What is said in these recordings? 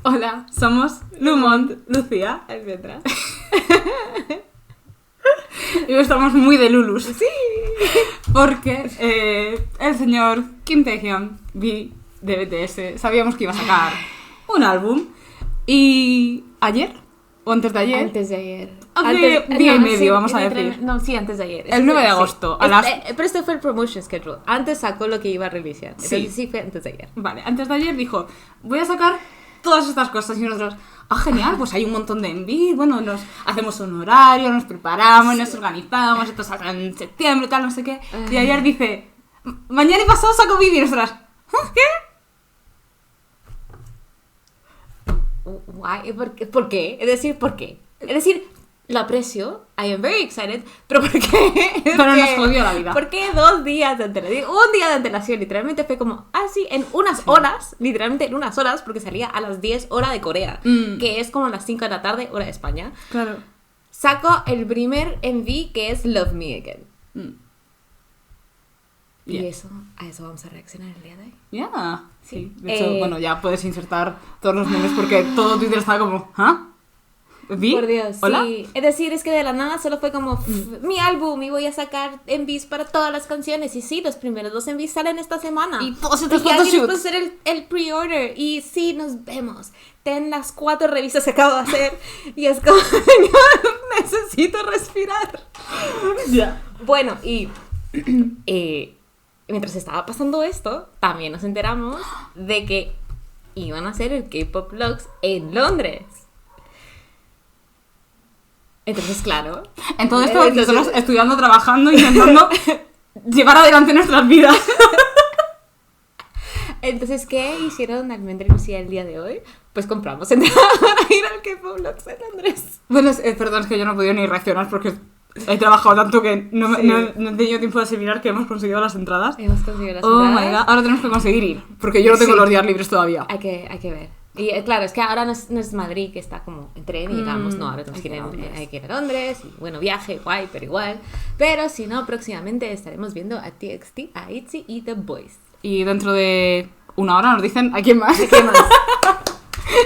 Hola, somos Lumont, Lucía, Almendra. y hoy estamos muy de Lulus. Sí. Porque el señor Kim Taehyung, V de BTS, sabíamos que iba a sacar un álbum. Y ayer, o antes de ayer, Antes de ayer. Hace día y medio, vamos a decir. No, sí, antes de ayer. El 9 de agosto, a las... Pero este fue el promotion schedule. Antes sacó lo que iba a releasear. Sí. Entonces sí fue antes de ayer. Vale, antes de ayer dijo, voy a sacar todas estas cosas. Y nosotros, genial, pues hay un montón de envíos. Bueno, nos hacemos un horario, nos preparamos, nos organizamos, esto saldrá en septiembre, tal, no sé qué. Y ayer dice, mañana y pasado saco vídeo. Y nosotras, ¿qué? Why? ¿Por qué? Es decir, ¿por qué? Es decir, lo aprecio, I am very excited, pero ¿por qué? Pero nos jodió la vida. ¿Por qué 2 días de antelación? Un día de antelación, literalmente fue como, sí, en unas horas, literalmente en unas horas, porque salía a las 10 hora de Corea, que es como las 5 de la tarde, hora de España. Claro. Saco el primer MV que es Love Me Again. Y Yeah. a eso vamos a reaccionar el día de hoy. Ya. Sí. De hecho, bueno, ya puedes insertar todos los memes porque todo Twitter está como, ¿Vi? Por Dios, ¿Hola? sí. Es decir, es que de la nada solo fue como mi álbum y voy a sacar MVs para todas las canciones. Y sí, los primeros 2 MVs salen esta semana. Y todos estos ya tienes que photoshoots. hacer el pre-order. Y sí, nos vemos. Ten las 4 revistas que acabo de hacer. Y es como, señor, necesito respirar. Ya. Bueno, y mientras estaba pasando esto, también nos enteramos de que iban a hacer el K-Pop Vlogs en Londres. Entonces, claro. En todo esto, nosotros estudiando, trabajando, intentando llevar adelante nuestras vidas. Entonces, ¿qué hicieron Almendra y Lucía el día de hoy? Pues compramos entradas para ir al K-Pop Vlogs en Londres. Bueno, perdón, es que yo no he podido ni reaccionar porque he trabajado tanto que no he tenido tiempo de asimilar que hemos conseguido las entradas. Hemos conseguido las Oh entradas. my god, ahora tenemos que conseguir ir, porque yo no tengo Sí. los días libres todavía. Hay que ver. Y claro, es que ahora no es Madrid que está como en tren y llegamos, no, ahora tenemos que ir hay que ir a Londres, y bueno, viaje, guay, pero igual. Pero si no, próximamente estaremos viendo a TXT, a ITZY y The Boys. Y dentro de una hora nos dicen a quién más. ¿Qué más?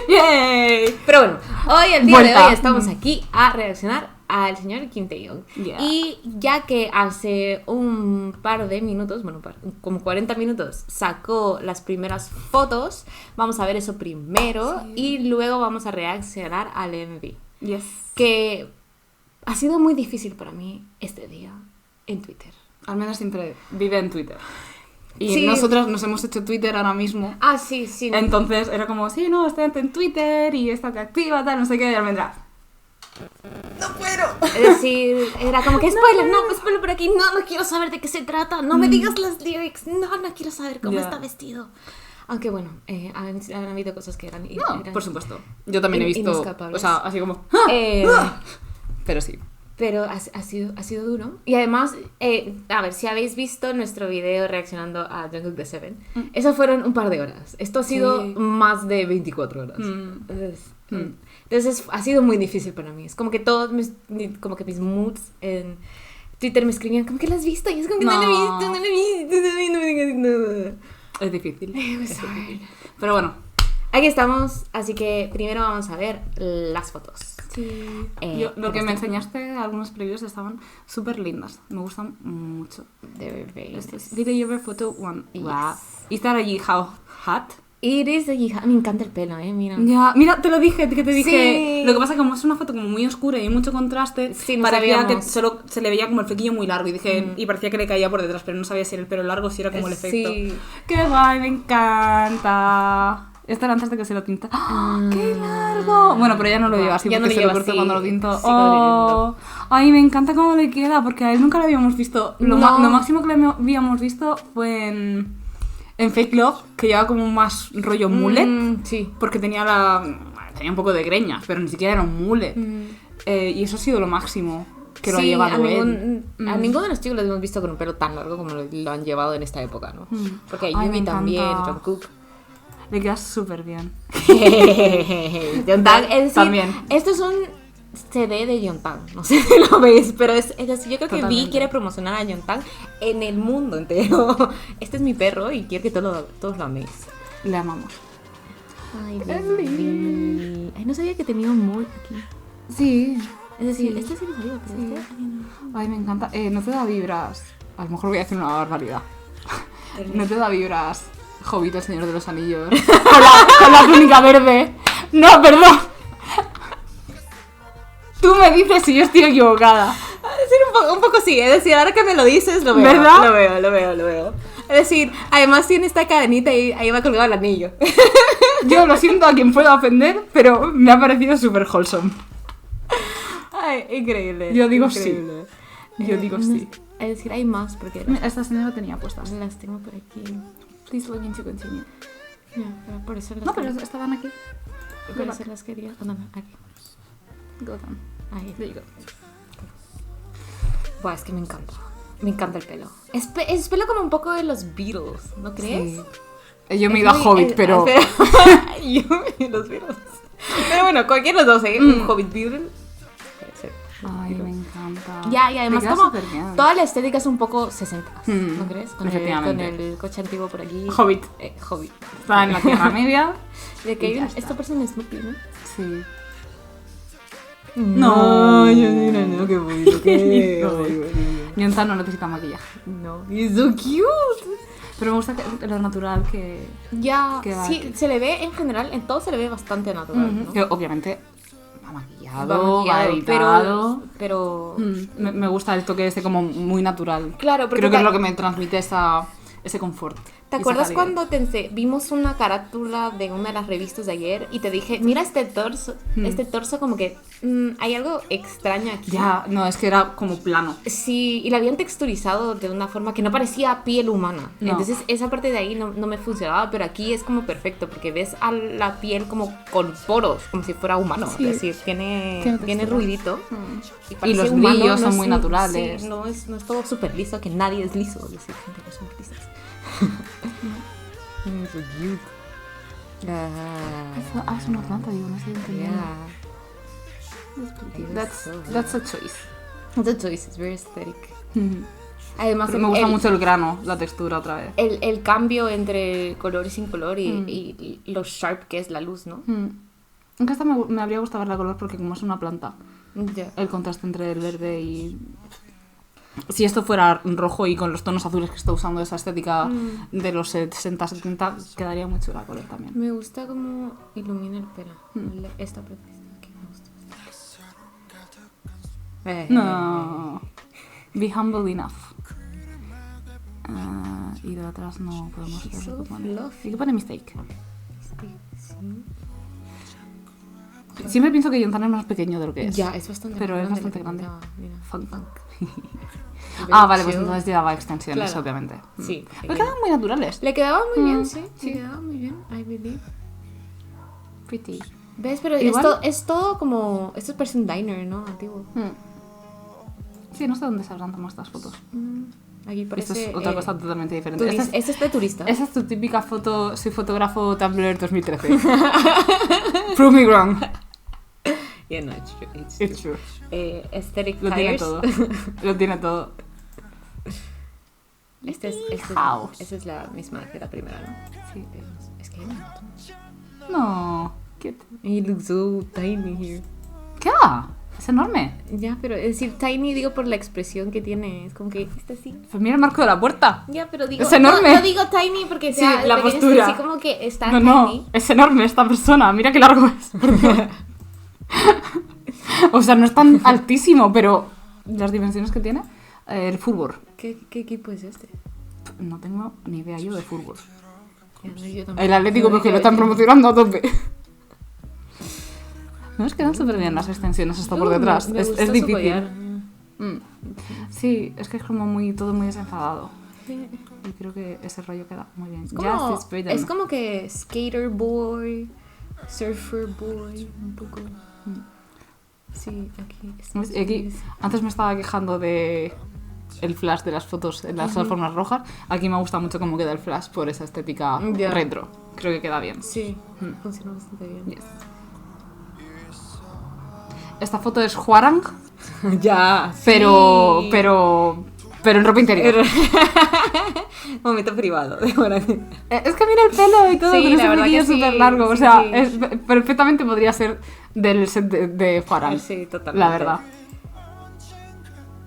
¡Yay! Pero bueno, hoy, el día Vuelta. de hoy, estamos aquí a reaccionar al señor Kim Taehyung. Yeah. Y ya que hace un par de minutos, bueno, como 40 minutos, sacó las primeras fotos, vamos a ver eso primero y luego vamos a reaccionar al MV. Yes. Que ha sido muy difícil para mí este día en Twitter. Al menos siempre vive en Twitter. Y Sí. nosotros nos hemos hecho Twitter ahora mismo. Sí, sí. Entonces era como, sí, no, estate en Twitter y estate activa, tal, no sé qué, y Almendra. No puedo. Es decir, era como que spoiler, spoiler por aquí, no quiero saber de qué se trata, no me digas las lyrics, no quiero saber cómo está vestido. Aunque bueno, han habido cosas que eran... No, por supuesto. Yo también he visto, inescapables. o sea, así como... Pero sí. Pero ha sido duro. Y además, a ver, si habéis visto nuestro video reaccionando a Jungkook The Seven, eso fueron un par de horas. Esto ha sido más de 24 horas. Entonces ha sido muy difícil para mí. Es como que mis moods en Twitter me escribían como que lo has visto. Y es como que no lo he visto. Es difícil. Es difícil. Pero bueno. Aquí estamos, así que primero vamos a ver las fotos. Sí. Lo que me enseñaste, algunos previews estaban súper lindas. Me gustan mucho. They're very nice. Did you ever photo one? Yes. Wow. Is that how hot? It is me encanta el pelo, mira. Ya, mira, te lo dije, que te dije. Sí. Lo que pasa es que como es una foto como muy oscura y mucho contraste, Sí, no parecía sabíamos. que solo se le veía como el flequillo muy largo y dije, y parecía que le caía por detrás, pero no sabía si era el pelo largo o si era como el efecto. Sí. ¡Qué guay! Me encanta. Esto era antes de que se lo pinta. ¡Ah! ¡Qué largo! Bueno, pero ya no lo lleva así Ya no porque lo se lo lleva cortó así. cuando lo pintó. Sí, cuando lo Ay, me encanta cómo le queda, porque a él nunca lo habíamos visto. Lo No. máximo que le habíamos visto fue en Fake Love, que lleva como más rollo mullet. Sí. Porque tenía un poco de greñas, pero ni siquiera era un mullet. Y eso ha sido lo máximo que lo ha llevado él. A ninguno de los chicos lo hemos visto con un pelo tan largo como lo han llevado en esta época, ¿no? Porque Ay, me Yumi también, encanta. Jungkook. Le queda súper bien. Yeontang, es decir, También. esto es un CD de Yeontang, no sé si lo veis, pero es decir, yo creo que Totalmente. Vi quiere promocionar a Yeontang en el mundo entero. Este es mi perro y quiero que todos lo améis. Le amamos. Ay, Lily. Ay, no sabía que tenía un mole aquí. Sí. Es decir, Sí. este sí lo sabía, pero Sí. este... Ay, me encanta. No te da vibras. A lo mejor voy a decir una barbaridad. No te da vibras. Hobbit, el Señor de los Anillos. Con la túnica verde. No, perdón. Tú me dices si yo estoy equivocada. Es decir, un poco sí, es decir, ahora que me lo dices, lo veo. ¿Verdad? Lo veo. Es decir, además tiene esta cadenita y ahí va colgado el anillo. Yo lo siento a quien pueda ofender, pero me ha parecido súper wholesome. Ay, increíble. Yo digo increíble. sí. Yo digo no- sí. Es decir, hay más porque Esta señora tenía puestas. las tengo por aquí. Please log in to continue. Ya, pero por eso las No, pero quería. estaban aquí. Por eso las quería. Oh, no, aquí. Go down. Ahí. There you go. Buah, es que me encanta. Me encanta el pelo. Es pelo como un poco de los Beatles, ¿no crees? Sí. Yo me he Es ido a muy- Hobbit, pero... Yo me los Beatles. Pero bueno, cualquiera de los dos, ¿eh? Un Hobbit Beatle. Puede ser. Ay, me encanta. Ya, y además Te queda como superbién. toda la estética es un poco 60, Mm, ¿no crees? Con efectivamente. el coche antiguo por aquí. Hobbit. Hobbit. Está en la Tierra Media. De que Y hay ya un, está. esto parece un Snoopy, ¿no? Sí. No, yo no, qué bonito. Nyonta no necesita maquillaje. No, es so cute. Pero me gusta lo natural que... Ya, Qué va, sí, qué- se le ve en general, en todo se le ve bastante natural, ¿no? Que obviamente va maquillado, Va va maquillado, editado. pero Me gusta esto que es como muy natural. Claro, porque creo que te- es lo que me transmite ese confort. ¿te y esa acuerdas calidez. cuando vimos una carátula de una de las revistas de ayer y te dije, mira este torso como que hay algo extraño aquí? Ya, no, es que era como plano. Sí, y la habían texturizado de una forma que no parecía piel humana. No. Entonces esa parte de ahí no me funcionaba, pero aquí es como perfecto porque ves a la piel como con poros, como si fuera humano. Sí. Es decir, tiene textura. ruidito. Y parece los humano, brillos no son es muy un- naturales. Sí, no es todo súper liso, que nadie es liso. Es decir, gente que somos lisas. So cute. Es una planta, digo, no estoy entendiendo. That's a choice. It's a choice, it's very aesthetic. Mm. Además, Pero me gusta mucho el grano, la textura otra vez. el cambio entre color y sin color y lo sharp que es la luz, ¿no? Aunque esta me habría gustado verla a color porque como es una planta, Ya. el contraste entre el verde y... Si esto fuera rojo y con los tonos azules que está usando esa estética de los 60-70, quedaría muy chula a color también. Me gusta como ilumina el pelo. Esta parte aquí me gusta. No. Be humble enough. Y de atrás no podemos ver So lo que pone. fluffy. ¿Y qué pone mistake? Sí. Siempre pienso que Yontana es más pequeño de lo que es. Ya, es bastante Pero es grande. bastante grande. Mira. Funk. Very Vale, pues chill. entonces llevaba extensiones, Claro. obviamente. Sí. Pero quedan muy naturales. Le quedaba muy bien, sí. sí. Le quedaba muy bien, I believe. Pretty. ¿Ves? Pero Igual- es todo como... Esto parece un diner, ¿no? Antiguo. Sí, no sé dónde se habrán tomado estas fotos. Aquí parece... Esto es otra cosa totalmente diferente. Esta Este es de turista. es tu típica foto, soy fotógrafo Tumblr 2013. Prove me wrong. Yeah, no, it's true. It's true. Aesthetic Lo tiene tires. todo. Lo tiene todo. How? Esta es la misma que la primera, ¿no? Sí. Es que hay un montón. No. Cute. He looks so tiny here. ¿Qué va? Es enorme. Ya, pero es decir, tiny digo por la expresión que tiene. Es como que está así. Pues mira el marco de la puerta. Ya, pero digo... Es enorme. No digo tiny porque Sí, sea... la porque es postura. así como que está No, tiny. es enorme esta persona. Mira qué largo es. O sea, no es tan altísimo, pero las dimensiones que tiene. El fútbol. ¿Qué equipo es este? No tengo ni idea yo de fútbol. Ya, no, yo tampoco. El Atlético porque lo están promocionando a tope. No es que quedan súper bien las extensiones esto por detrás. Me Es gusta su difícil. collar. Sí, es que es como muy todo muy desenfadado. Y creo que ese rollo queda muy bien. Es como, Justice Freedom. es como que skater boy, surfer boy, un poco. Sí, aquí. ¿Ves? Y aquí, antes me estaba quejando de el flash de las fotos en las alfombras rojas. Aquí me gusta mucho cómo queda el flash por esa estética Ya. retro. Creo que queda bien. Sí, funciona bastante bien. Yes. Esta foto es Hwarang, Ya, pero Pero en ropa interior. Momento privado. De buena Es que mira el pelo y todo, Sí, con la ese verdad flequillo que sí, súper largo. O sí, sea, sí. perfectamente podría ser del set de Farah. Sí, totalmente. La verdad.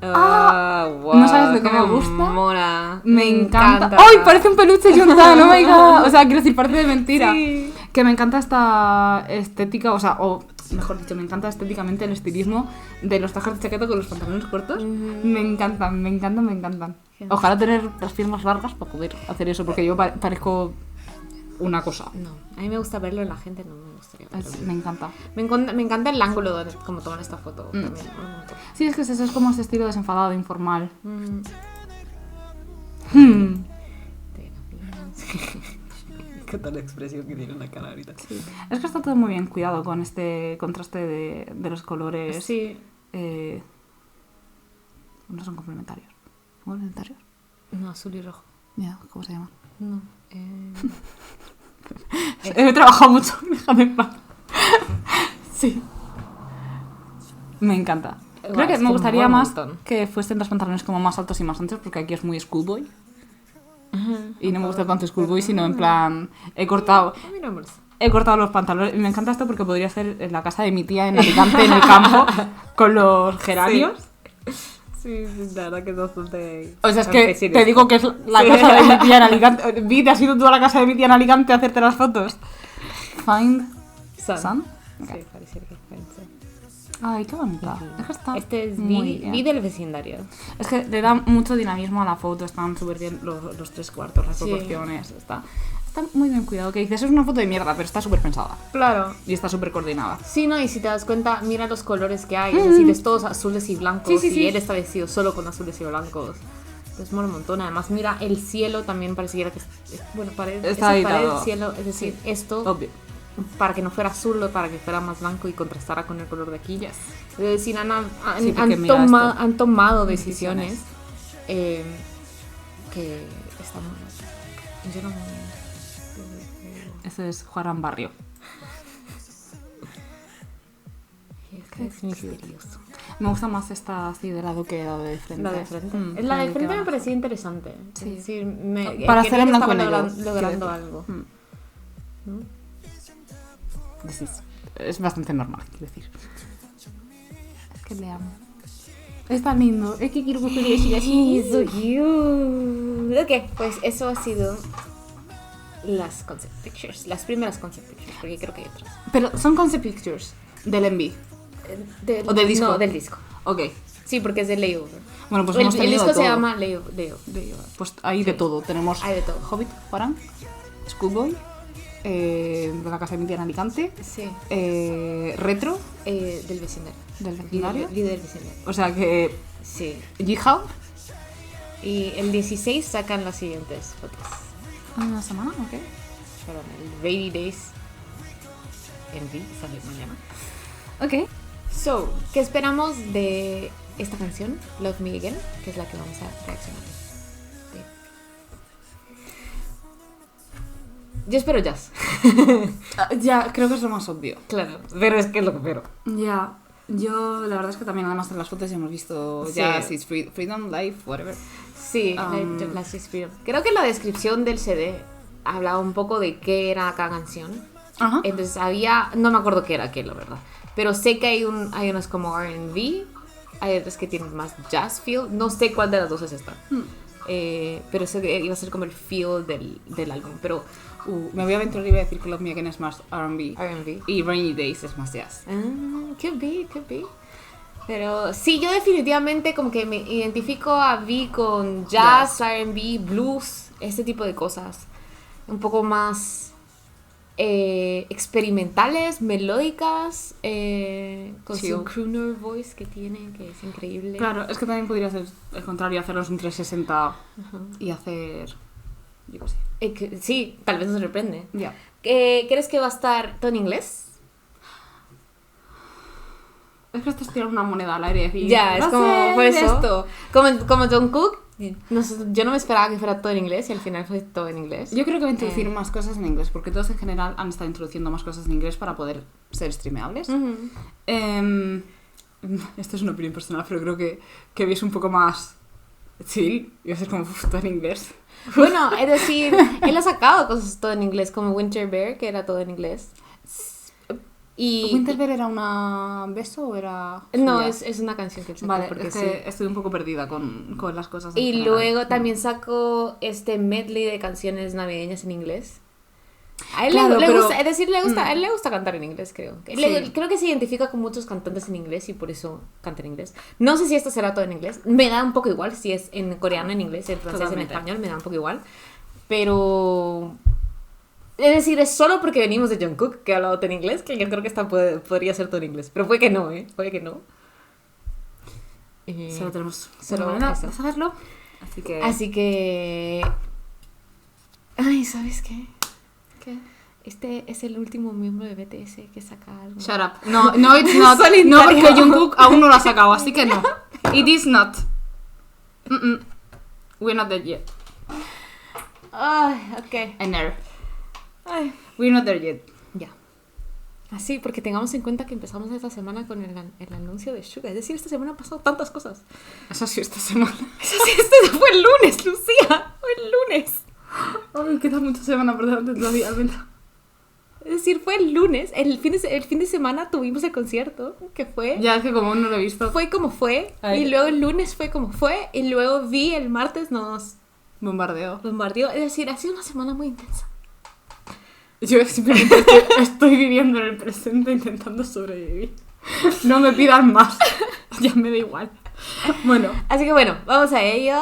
Wow, ¿No sabes lo que me cómo gusta? mola. Me encanta. ¡Ay! Parece un peluche Juntan, oh my god. O sea, quiero decir, parece de mentira. Sí. Que me encanta esta estética, o mejor dicho, me encanta estéticamente el estilismo de los trajes de chaqueta con los pantalones cortos. Me encantan, me encantan, me encantan. Genial. Ojalá tener las piernas largas para poder hacer eso, porque yo parezco una cosa. No, a mí me gusta verlo en la gente, no me gustaría verlo. Me encanta. Me encanta el ángulo donde como toman esta foto también. Sí, es que eso es como ese estilo desenfadado, informal. Qué tal la expresión que tiene en la cara ahorita. Sí. Es que está todo muy bien cuidado con este contraste de los colores. Sí. No son complementarios. ¿Son complementarios? No, azul y rojo. Mira, ¿cómo se llaman? No. He trabajado mucho, déjame en paz. Sí. Me encanta. Guau, Creo que es me que gustaría mola un más montón. que fuesen los pantalones como más altos y más anchos, porque aquí es muy schoolboy. Y no me gusta tanto schoolboy, sino en plan... He cortado los pantalones. Me encanta esto porque podría ser en la casa de mi tía en Alicante, en el campo, con los geranios. Sí, la verdad que es bastante... O sea, es que te digo que es la casa de mi tía en Alicante. Vi, ¿te has ido tú a la casa de mi tía en Alicante a hacerte las fotos? Find Sun. Sí, pareciera que fue Sun. Ay, qué bonita. Es que está Este es muy Vi bien. del vecindario. Es que le da mucho dinamismo a la foto. Están súper bien los tres cuartos, las Sí. proporciones. Está muy bien cuidado. Que dices, es una foto de mierda, pero está súper pensada. Claro. Y está súper coordinada. Sí, no, y si te das cuenta, mira los colores que hay. Es decir, es todos azules y blancos. Sí, sí, y sí. él está vestido solo con azules y blancos. Entonces mola un montón. Además, mira, el cielo también pareciera que bueno, Está editado. el cielo, es decir, esto Obvio. para que no fuera azul, para que fuera más blanco y contrastara con el color de aquí. Es decir, Sí, porque mira han tomado decisiones que están yo no Ese es Juan Barrio. es misterioso. Me gusta más esta así de lado que la de frente. La de frente. Mm, La de que frente va. me parecía interesante. Sí. Es decir, Para creo hacer en que blanco y estaba negro, logrando quiero algo. decir. ¿No? Es bastante normal, quiero decir. Es que le amo. Es tan lindo. Es que quiero coger y decir así. So cute. Ok, pues eso ha sido las concept pictures. Las primeras concept pictures, porque creo que hay otras. Pero son concept pictures del Envy. ¿O del disco? No, del disco. Ok. Sí, porque es de Layover. Bueno, pues el hemos tenido disco de se todo. llama Layover. Pues hay de todo. Tenemos Hay de todo. Hobbit, Farah, Schoolboy, de la casa de mi tía en Alicante, Sí. Retro, Del vecindario. del vecindario. Vida del vecindario. O sea que Sí. Jihad. Y el 16 sacan las siguientes fotos. Una semana, ok. Perdón, el Rainy Days Envy sale mañana. Ok. So, ¿qué esperamos de esta canción? Love Me Again, que es la que vamos a reaccionar. Sí. Yo espero jazz. Ya, creo que es lo más obvio. Claro, pero es que es lo que espero. Ya, yo la verdad es que también además en las fotos ya hemos visto Sí. Jazz, It's Freedom, Life, whatever. Sí, la Shakespeare. Creo que la descripción del CD hablaba un poco de qué era cada canción. Ajá. Entonces había, no me acuerdo qué era qué, la verdad. Pero sé que hay unas como R&B, hay otras que tienen más jazz feel. No sé cuál de las dos es esta. Pero sé que iba a ser como el feel del álbum. Pero me voy a aventurar y voy a decir que Love Me Again es más R&B. R&B. Y Rainy Days es más jazz. Could be. Pero sí, yo definitivamente como que me identifico a Vi con jazz, R&B, blues, este tipo de cosas. Un poco más experimentales, melódicas, con Sí, su crooner voice que tiene, que es increíble. Claro, es que también podría ser el contrario, hacerlos un 360 y hacer... yo qué sé. Sí, tal vez nos sorprende. Ya. ¿Crees que va a estar todo en inglés? Es que esto es tirar una moneda al aire y decir... Ya, es "Va a como ser por eso. esto". Como John Cook, yo no me esperaba que fuera todo en inglés y al final fue todo en inglés. Yo creo que va a introducir más cosas en inglés, porque todos en general han estado introduciendo más cosas en inglés para poder ser streameables. Esto es una opinión personal, pero creo que es un poco más Sí, y eso es como, todo en inglés. Bueno, es decir, él ha sacado cosas todo en inglés, como Winter Bear, que era todo en inglés. Y ¿Winterbear era una beso o era...? no, suya? es una canción que él sacó. Vale, porque es que sí. estoy un poco perdida con las cosas. en Y general. luego también sacó este medley de canciones navideñas en inglés. A él Claro, le pero- gusta, es decir, a él le gusta cantar en inglés, creo. Sí. Creo que se identifica con muchos cantantes en inglés y por eso canta en inglés. No sé si esto será todo en inglés. Me da un poco igual si es en coreano, en inglés, en francés, Totalmente. en español, me da un poco igual. Pero... Es decir, es solo porque venimos de Jungkook, que ha hablado todo en inglés, que yo creo que esta podría ser todo en inglés. Pero puede que no, ¿eh? Puede que no. Solo tenemos Solo una manera eso. de saberlo. Así que... Ay, ¿sabes qué? ¿Qué? Este es el último miembro de BTS que saca algo. Shut up. No, it's not. Solitario. No, porque Jungkook aún no lo ha sacado, así que no. It is not. We're not there yet. Ay, ok. Ner. Ay, We're not there yet. ya. Así, porque tengamos en cuenta que empezamos esta semana con el anuncio de Suga. Es decir, esta semana han pasado tantas cosas. Eso sí, esta semana. Eso sí, este fue el lunes, Lucía. Fue el lunes. Ay, queda mucha semana por delante todavía, Almendra. Es decir, fue el lunes. El fin de semana tuvimos el concierto, que fue... Ya, es que como aún no lo he visto. Fue como fue. Ay. Y luego el lunes fue como fue. Y luego vi el martes nos Bombardeo. bombardeó. Es decir, ha sido una semana muy intensa. Yo simplemente estoy viviendo en el presente intentando sobrevivir. No me pidan más. Ya me da igual. Bueno, Así que bueno, vamos a ello.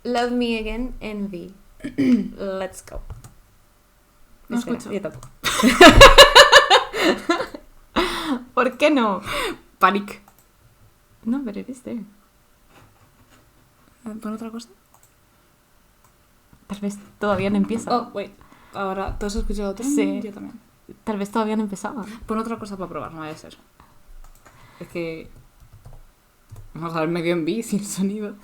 Love Me Again, Envy. Let's go. no Espera, escucho. yo tampoco. ¿Por qué no? Panic. No, pero eres there. ¿Pon otra cosa? Tal vez todavía no empieza. Oh, wait. Ahora, ¿tú has escuchado otro? Sí. Yo también. Tal vez todavía no empezaba. Pon otra cosa para probar, no vaya a ser. Es que... Vamos a ver medio en B sin sonido.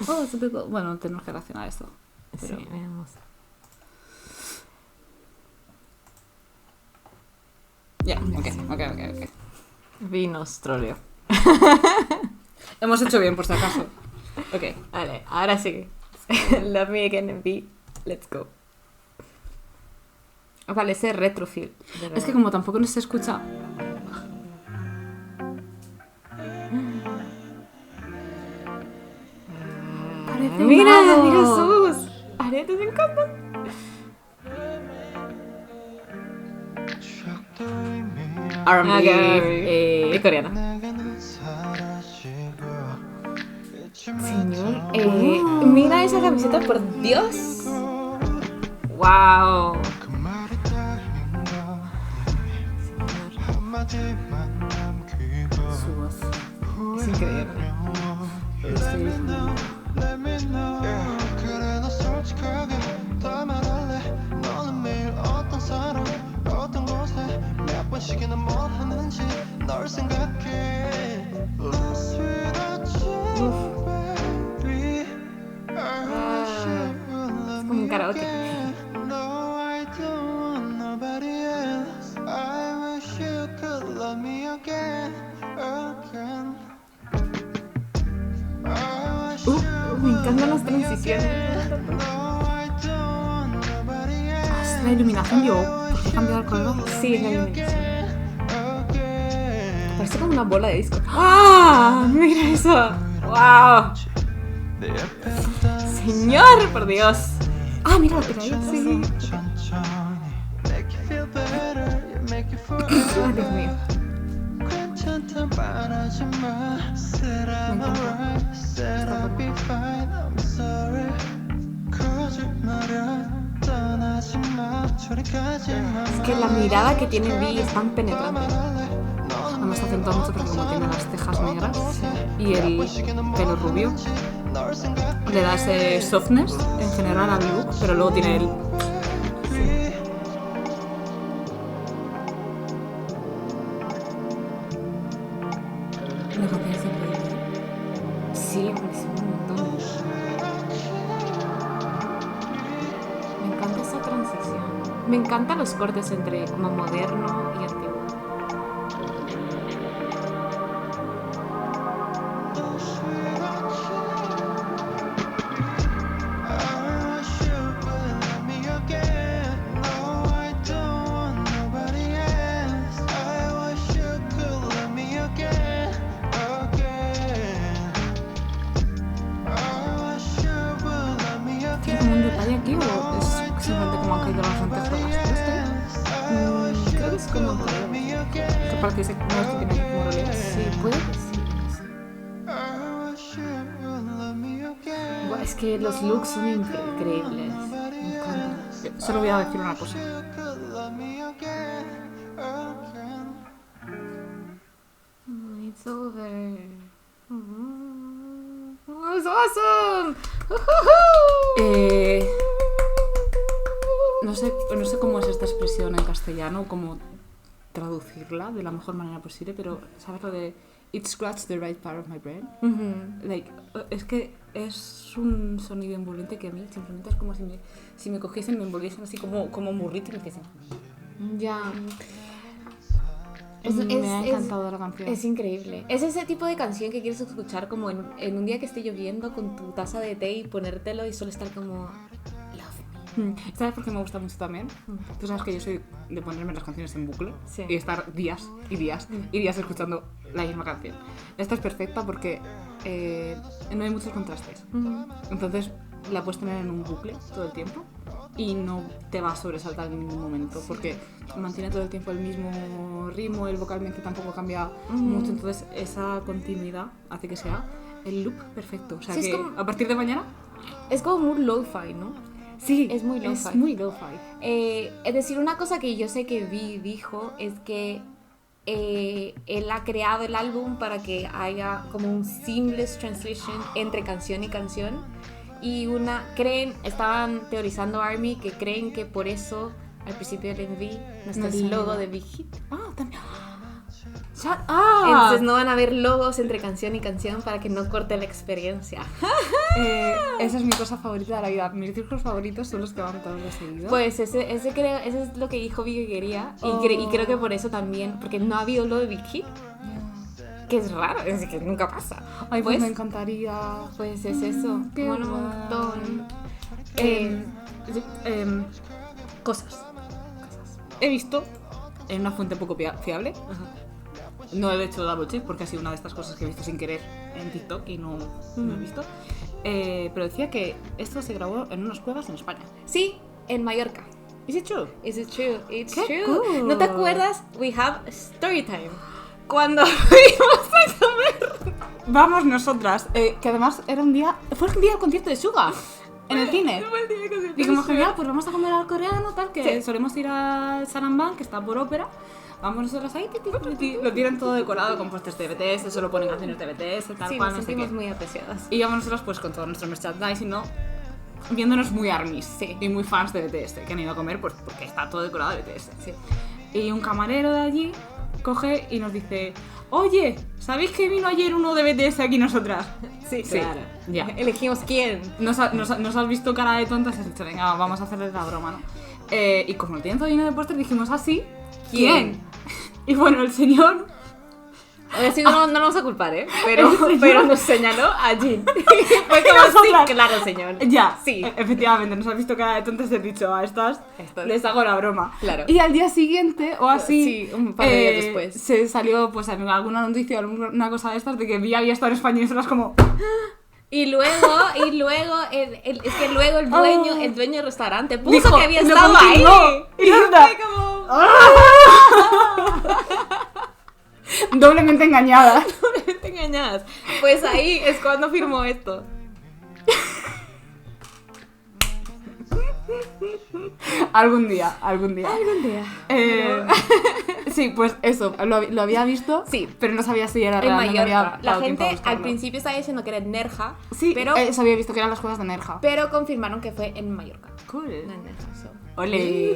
Oh, bueno, tenemos que reaccionar a esto. Pero- Sí, veamos. Ya, ok. Vinos, troleo. Hemos hecho bien, por si acaso. Ok. Vale, ahora sí. Love Me Again, Envy. Let's go. Vale, ese retrofil. Es que como tampoco nos se escucha... Parece un Mira, hado. mira sus aretes, me encantan. R&B. Coreana. Señor, mira esa camiseta, por Dios. Wow. Su voz. Es increíble. 그래 너 솔직하게 다 말할래 너는 매일 어떤 사람 어떤 곳에 몇 번씩이나 뭘 하는지 널 생각해 Lost without you baby I wish you would love como un me karaoke. again No I don't want nobody else I wish you could love me again again I wish you Me encantan las transiciones. Es la iluminación, digo, ¿por qué cambiar el color? Sí, es la iluminación. Parece como una bola de disco. ¡Ah! ¡Mira eso! ¡Wow! Señor, por Dios. Ah, mira la pegadilla. Sí. Ay, Dios mío. Es que la mirada que tiene Vi es tan penetrante. Además se acentúa mucho porque como tiene las cejas negras y el pelo rubio, le da ese softness en general al look, pero luego tiene el... La canción es increíble. Sí, buenísimo, un montón. Me encanta esa transición. Me encantan los cortes entre como moderno y antiguo. como un color. Que parece que no es que tiene como rollo. Sí, puede que sí. Buah, es que los looks son increíbles. Me encantan. Solo voy a decir una cosa. Oh, it's over. Oh, it's awesome. No sé cómo es esta expresión en castellano, cómo traducirla de la mejor manera posible, pero ¿sabes lo de it scratched the right part of my brain? Like, es que es un sonido envolvente que a mí simplemente es como si me cogiesen, me envolviesen así como un burrito y me hiciesen. Ya. Me ha encantado la canción. Es increíble. Es ese tipo de canción que quieres escuchar como en un día que esté lloviendo con tu taza de té y ponértelo y solo estar como... ¿Sabes por qué me gusta mucho también? Tú sabes que yo soy de ponerme las canciones en bucle y estar días y días y días escuchando la misma canción. Esta es perfecta porque no hay muchos contrastes. Entonces la puedes tener en un bucle todo el tiempo y no te va a sobresaltar en ningún momento porque mantiene todo el tiempo el mismo ritmo, el vocalmente tampoco cambia mucho, entonces esa continuidad hace que sea el loop perfecto. O sea, que como, a partir de mañana... Es como muy lo-fi, ¿no? Sí, es muy lo-fi. Es muy lo-fi. Es decir, una cosa que yo sé que Vi dijo es que él ha creado el álbum para que haya como un seamless translation entre canción y canción. Y estaban teorizando ARMY que creen que por eso al principio del MV no está el logo de Big Hit. También. Entonces no van a haber logos entre canción y canción para que no corte la experiencia. Esa es mi cosa favorita de la vida. Mis discos favoritos son los que van todos los seguidos. Pues ese es lo que dijo Vi que quería. Y creo que por eso también, porque no ha habido lo de Big Hit. Que es raro, es que nunca pasa. Ay, pues me encantaría. Pues es eso. Qué bueno, un montón. Cosas. He visto en una fuente poco fiable. No he hecho double check porque ha sido una de estas cosas que he visto sin querer en TikTok y no he visto. Pero decía que esto se grabó en unas cuevas en España. Sí, en Mallorca. ¿Is it true? Is it true? It's Qué true. cool. ¿No te acuerdas? We have story time. Cuando fuimos a comer. Vamos nosotras. Que además fue el día del concierto de Suga. En el cine. Dijimos, genial, pues vamos a comer al coreano, tal, que solemos ir al Sarambang, que está por ópera. Vamos nosotros ahí, lo tienen todo decorado con pósters de BTS, solo ponen canciones de BTS, tal cual, nos sentimos muy apreciadas. Y vamos nosotros pues con todo nuestro merchandising, ¿no? Viéndonos muy ARMYs y muy fans de BTS, que han ido a comer pues porque está todo decorado de BTS. Y un camarero de allí coge y nos dice: oye, ¿sabéis que vino ayer uno de BTS aquí nosotras? Sí, claro. Ya. Elegimos quién. Nos has visto cara de tontas y has dicho, venga, vamos a hacerles la broma, ¿no? Y como lo tienen todo lleno de póster, dijimos así, ¿quién? Y bueno, el señor... Así no lo vamos a culpar, ¿eh? Pero nos señaló a Jin. Fue como, sí, claro, señor. Ya, sí. Efectivamente, nos has visto cara de tontas y has dicho, a estas les hago la broma. Claro. Y al día siguiente, o así... Sí, un par de días después. Se salió, pues, alguna noticia o alguna cosa de estas de que Vi había estado en España y eso era como... Y luego es que luego el dueño del restaurante puso dijo, que había estado ahí. Y fue como... Doblemente engañadas. Doblemente engañadas. Pues ahí es cuando firmó esto. Algún día. Sí, pues eso, lo había visto, sí, pero no sabía si era en real. Mallorca. La gente al principio estaba diciendo que era en Nerja, sí, pero eso había visto que eran las cuevas de Nerja. Pero confirmaron que fue en Mallorca. Cool. No en Nerja, ¡Ole!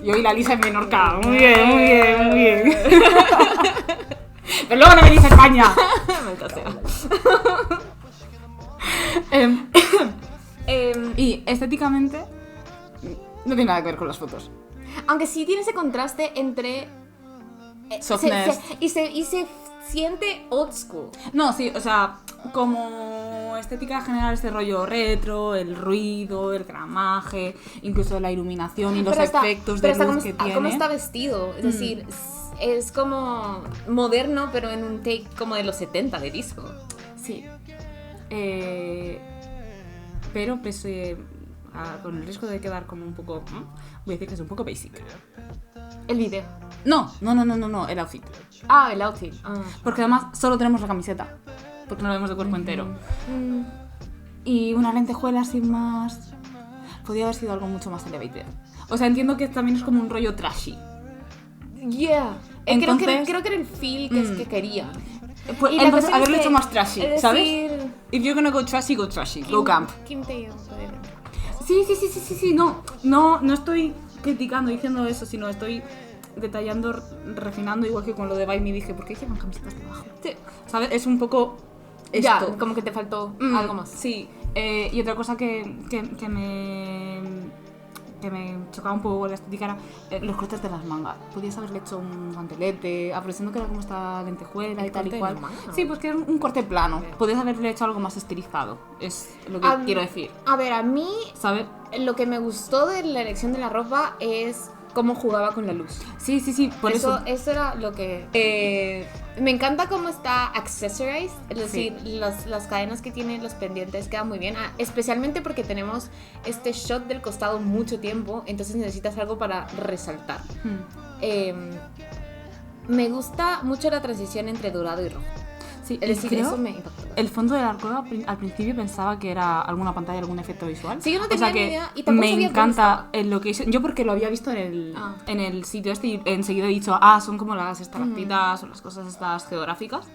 Y hoy la Lisa en Menorca. Muy bien. Pero luego no venís a España. Y estéticamente no tiene nada que ver con las fotos. Aunque sí tiene ese contraste entre softness y se siente old school. No, sí, o sea, como estética general, este rollo retro, el ruido, el gramaje, incluso la iluminación y los efectos de luz que tiene. Cómo está vestido, es decir, es como moderno, pero en un take como de los 70 de disco. Sí. Pero con el riesgo de quedar como un poco... voy a decir que es un poco basic. El video. No, el outfit. Ah, el outfit. Ah. Porque además solo tenemos la camiseta. Porque no la vemos de cuerpo entero. Y una lentejuela así más... Podría haber sido algo mucho más elevated. O sea, entiendo que también es como un rollo trashy. Yeah. Entonces- creo que era el feel que querían. Pues, Y la entonces, cuestión es haberlo que, hecho más trashy, es ¿sabes? decir, If you're gonna go trashy, go trashy. Go camp. Kim Tae-yeon puede ver. Sí, no estoy criticando diciendo eso, sino estoy detallando, refinando, igual que con lo de Buy Me dije, ¿por qué llevan camisetas debajo? Sí. ¿Sabes? Es un poco esto. Ya, como que te faltó algo más. Sí, y otra cosa que me chocaba un poco la estética era los cortes de las mangas. Podías haberle hecho un guantelete, aprovechando que era como esta lentejuela y tal y corte de cual. la manga? Sí, pues que era un corte plano. Podías haberle hecho algo más estilizado, es lo que quiero decir. A ver, a mí ¿Sabes? lo que me gustó de la elección de la ropa es cómo jugaba con la luz. Sí, por eso. Eso era lo que... me encanta cómo está accessorized, es decir, las cadenas que tienen los pendientes quedan muy bien, especialmente porque tenemos este shot del costado mucho tiempo, entonces necesitas algo para resaltar. Me gusta mucho la transición entre dorado y rojo. Sí, Es decir, creo eso me impactó. el fondo de la cueva al principio pensaba que era alguna pantalla, algún efecto visual. Sí, yo no o tenía sea ni que idea y tampoco me sabía dónde encanta estaba. el location. Yo porque lo había visto en Ah. el sitio este y enseguida he dicho, son como las estalactitas o las cosas estas geográficas.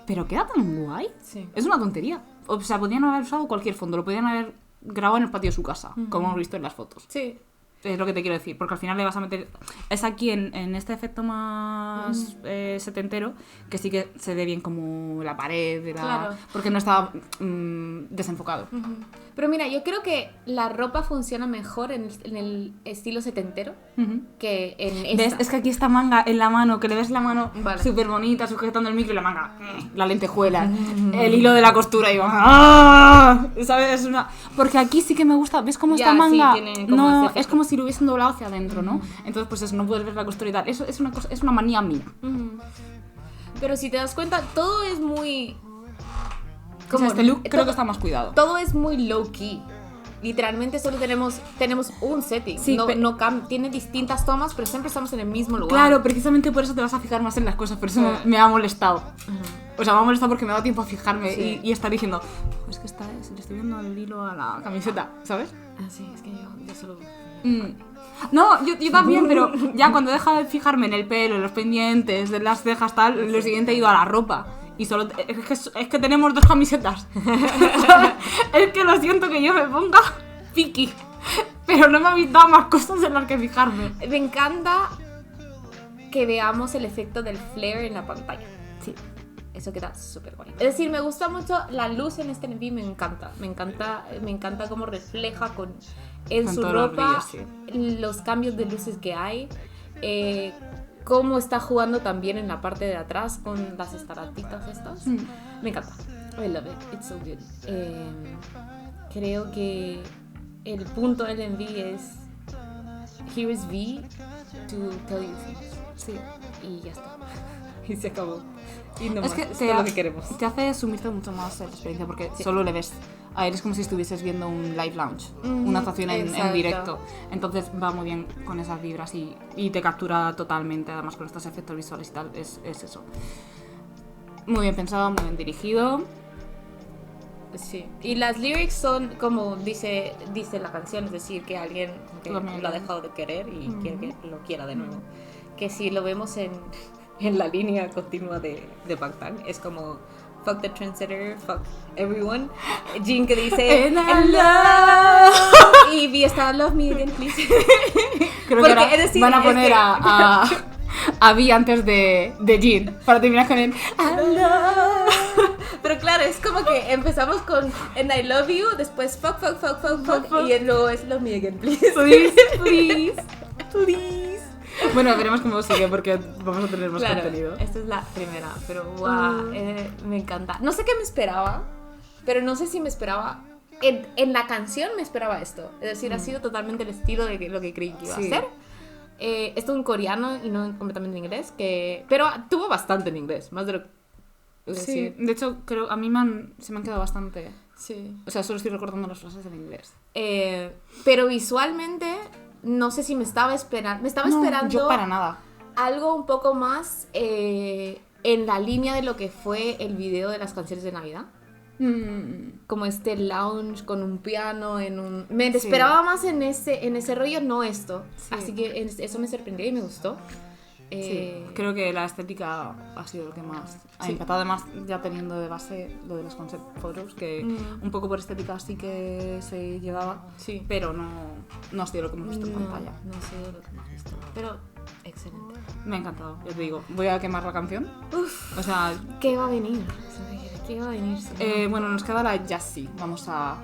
Pero queda tan guay. Sí. Es una tontería. O sea, podían haber usado cualquier fondo, lo podían haber grabado en el patio de su casa, como hemos visto en las fotos. Sí. Es lo que te quiero decir, porque al final le vas a meter... Es aquí en este efecto más setentero, que sí que se ve bien como la pared, Claro. porque no estaba desenfocado. Pero mira, yo creo que la ropa funciona mejor en el estilo setentero que en ¿Ves? esta. Es que aquí esta manga en la mano, que le ves la mano Vale. súper bonita, sujetando el micro y la manga, la lentejuela, el hilo de la costura y va... ¿Sabes? Es una... Porque aquí sí que me gusta, ¿ves cómo Ya, esta sí, manga? tiene como No, ese es efecto. como si lo hubiesen doblado hacia adentro, ¿no? Entonces pues eso, no puedes ver la costura y tal. Eso es una cosa, es una manía mía. Pero si te das cuenta, todo es muy... O sea, este look creo todo- que está más cuidado. Todo es muy low key. Literalmente solo tenemos un setting. Sí, Tiene distintas tomas, pero siempre estamos en el mismo lugar. Claro, precisamente por eso te vas a fijar más en las cosas, por eso me ha molestado. O sea, me ha molestado porque me ha dado tiempo a fijarme Sí. y estar diciendo, es que se le estoy viendo el hilo a la camiseta, ¿sabes? Ah, sí, es que yo solo... No, yo también, pero ya cuando he dejado de fijarme en el pelo, en los pendientes, en las cejas, tal, lo siguiente he ido a la ropa. Y solo... Es que tenemos 2 camisetas. Es que lo siento que yo me ponga piqui. Pero no me habéis dado más cosas en las que fijarme. Me encanta que veamos el efecto del flare en la pantalla. Sí. Eso queda súper bonito. Es decir, me gusta mucho la luz en este envío, me encanta cómo refleja en Con su todos los ropa brillos, los cambios de luces que hay, cómo está jugando también en la parte de atrás con las estalactitas estas. Me encanta. I love it. It's so good. Creo que el punto del envío es Here is V to tell you things. Sí. Y ya está. Y se acabó. Y no Es más, que es todo lo que queremos. te hace sumirte mucho más en la experiencia porque solo le ves a él, es como si estuvieses viendo un live lounge, una actuación en exacto. directo. Entonces va muy bien con esas vibras y te captura totalmente, además con estos efectos visuales y tal, es eso. Muy bien pensado, muy bien dirigido. Sí. Y las lyrics son como dice la canción, es decir, que alguien que Lo lo ha dejado de querer y quiere que lo quiera de nuevo. Que si lo vemos en la línea continua de Bangtan, es como fuck the trendsetter, fuck everyone. Jin que dice And I "And love", y V está love me again please. Creo Porque, que ahora es decir, van a es poner que- a Vi antes de Jin para terminar con él. Pero claro, es como que empezamos con And I love you, después fuck y luego es love me again please. Please. Bueno, veremos cómo sigue porque vamos a tener más Claro, contenido. esta es la primera, pero wow, me encanta. No sé qué me esperaba, pero no sé si me esperaba. En la canción me esperaba esto. Es decir, ha sido totalmente el estilo de lo que creí que iba Sí. a ser. Esto en coreano y no completamente en inglés, pero tuvo bastante en inglés, más de lo es Sí, decir, de hecho, creo a mí se me han quedado bastante. sí. O sea, solo estoy recordando las frases en inglés. Pero visualmente no sé si me estaba esperando. Me estaba No, esperando yo para nada. algo un poco más en la línea de lo que fue el video de las canciones de Navidad. Como este lounge con un piano me Sí. esperaba más en ese rollo, no esto. Sí. Así que eso me sorprendió y me gustó. Sí, creo que la estética ha sido lo que más ha impactado. Además, ya teniendo de base lo de los concept photos, que un poco por estética sí que se llevaba, Sí. pero no ha sido lo que hemos visto en pantalla. No ha sido lo que hemos visto, pero excelente. Me ha encantado, ya te digo. Voy a quemar la canción. O sea, ¿Qué va a venir? ¿Qué va a venir? bueno, nos queda la Jazzy. Vamos a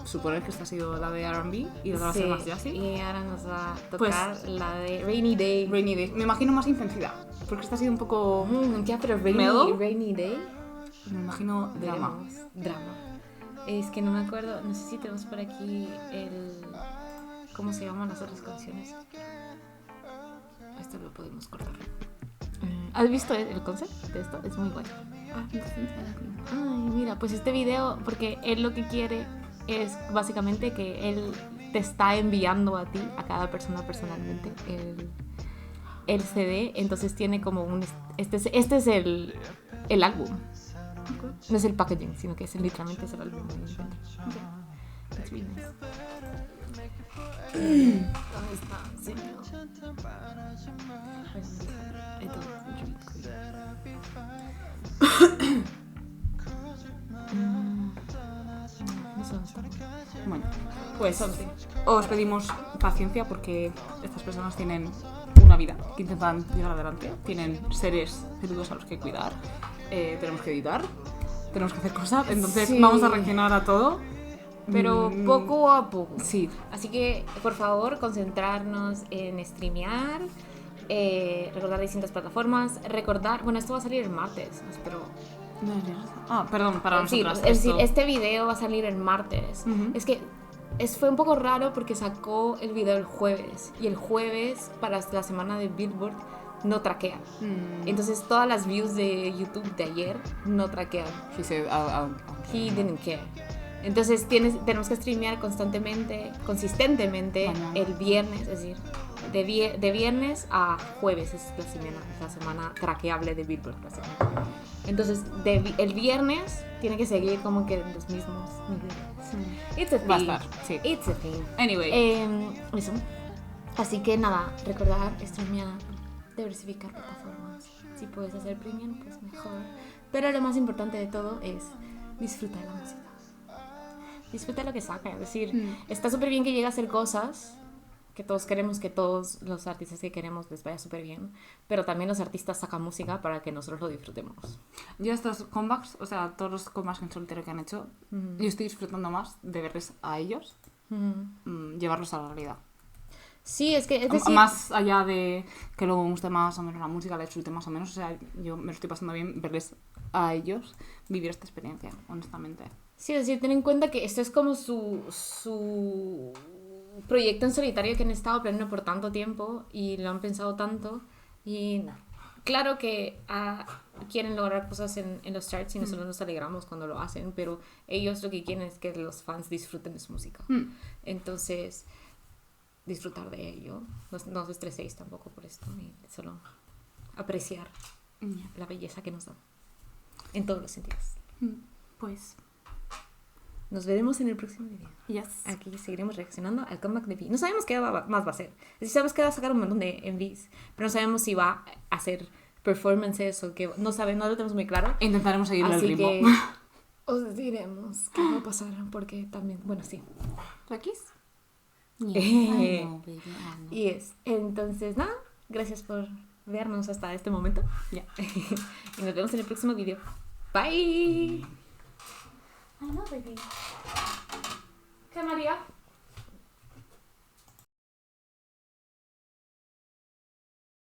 suponer que esta ha sido la de R&B y la otra va a ser más Jazzy. Y ahora nos va a tocar Pues, la de Rainy Day. Rainy Day. Me imagino más intensidad, porque esta ha sido un poco... Ya, pero ¿Mellow? Rainy Day. Me imagino drama. Veremos. Drama. Es que no me acuerdo, no sé si tenemos por aquí ¿cómo se llaman las otras canciones? Esto lo podemos cortar. ¿Has visto el concept de esto? Es muy bueno. Ay, mira, pues este video, porque él lo que quiere es básicamente que él te está enviando a ti, a cada persona personalmente, el CD. Entonces tiene como este es el álbum. No es el packaging, sino que literalmente es el álbum. It's really nice. ¿Dónde está, señor? No sé dónde está. Bueno, pues os pedimos paciencia porque estas personas tienen una vida que intentan llegar adelante, tienen seres queridos a los que cuidar, tenemos que editar, tenemos que hacer cosas, entonces Sí. vamos a reaccionar a todo. Pero poco a poco. Sí. Así que, por favor, concentrarnos en streamear, recordar distintas plataformas, bueno, esto va a salir el martes, espero. Perdón, para nosotras. Es decir, esto- este video va a salir el martes. Ujú. Es que fue un poco raro porque sacó el video el jueves, y el jueves, para la semana de Billboard, no traquea. Entonces, todas las views de YouTube de ayer no traquean. He said, He didn't care. Entonces tenemos que streamear consistentemente Mañana. el viernes, es decir, de viernes a jueves es la semana traqueable de Billboard, básicamente. Entonces el viernes tiene que seguir como que en los mismos niveles. It's a thing. Va a estar, sí. It's a thing. Anyway, Eso. Así que nada, recordar, streamear, diversificar plataformas. Si puedes hacer premium, pues mejor. Pero lo más importante de todo es disfrutar la música. Disfruta lo que saca, es decir, está súper bien que llegue a hacer cosas que todos queremos, que todos los artistas que queremos les vaya súper bien, pero también los artistas sacan música para que nosotros lo disfrutemos. yo estos comebacks, o sea, todos los comebacks en solitario que han hecho, yo estoy disfrutando más de verles a ellos, llevarlos a la realidad. Sí, es decir, Más allá de que luego me guste más o menos la música, la disfrute más o menos, o sea, yo me lo estoy pasando bien verles a ellos vivir esta experiencia, honestamente. sí, es decir, ten en cuenta que esto es como su proyecto en solitario que han estado planeando por tanto tiempo y lo han pensado tanto, y claro que quieren lograr cosas en los charts y nosotros nos alegramos cuando lo hacen, pero ellos lo que quieren es que los fans disfruten de su música. Entonces, disfrutar de ello, no os estreséis tampoco por esto, y solo apreciar la belleza que nos da en todos los sentidos. Pues, Nos veremos en el próximo video. yes. Aquí seguiremos reaccionando al comeback de V. No sabemos qué más va a hacer. Es decir, sabemos que va a sacar un montón de MVs, pero no sabemos si va a hacer performances o qué. No lo tenemos muy claro. Intentaremos seguirle el Así ritmo. que os diremos qué va a pasar, porque también, bueno, sí. ¿Rakis? Y entonces, nada, gracias por vernos hasta este momento. Ya. Y nos vemos en el próximo video. Bye. I know, baby. ¿Qué, María?